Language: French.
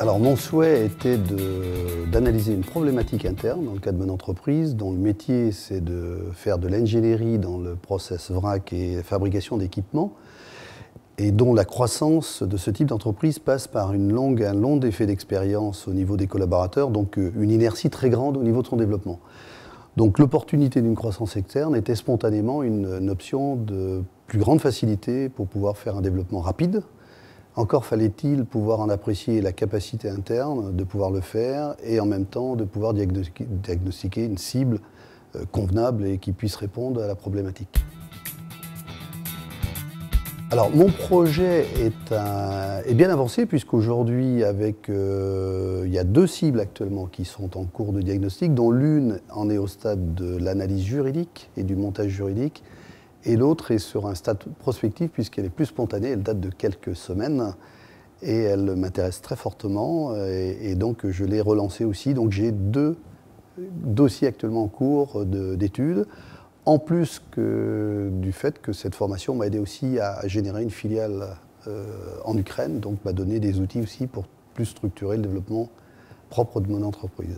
Alors mon souhait était d'analyser une problématique interne dans le cadre de mon entreprise, dont le métier c'est de faire de l'ingénierie dans le process vrac et fabrication d'équipements, et dont la croissance de ce type d'entreprise passe par un long effet d'expérience au niveau des collaborateurs, donc une inertie très grande au niveau de son développement. Donc l'opportunité d'une croissance externe était spontanément une option de plus grande facilité pour pouvoir faire un développement rapide. Encore fallait-il pouvoir en apprécier la capacité interne de pouvoir le faire et en même temps de pouvoir diagnostiquer une cible convenable et qui puisse répondre à la problématique. Alors mon projet est bien avancé puisqu'aujourd'hui il y a 2 cibles actuellement qui sont en cours de diagnostic, dont l'une en est au stade de l'analyse juridique et du montage juridique, et l'autre est sur un stade prospectif puisqu'elle est plus spontanée, elle date de quelques semaines et elle m'intéresse très fortement et donc je l'ai relancée aussi. Donc j'ai 2 dossiers actuellement en cours d'études, en plus du fait que cette formation m'a aidé aussi à générer une filiale en Ukraine, donc m'a donné des outils aussi pour plus structurer le développement propre de mon entreprise.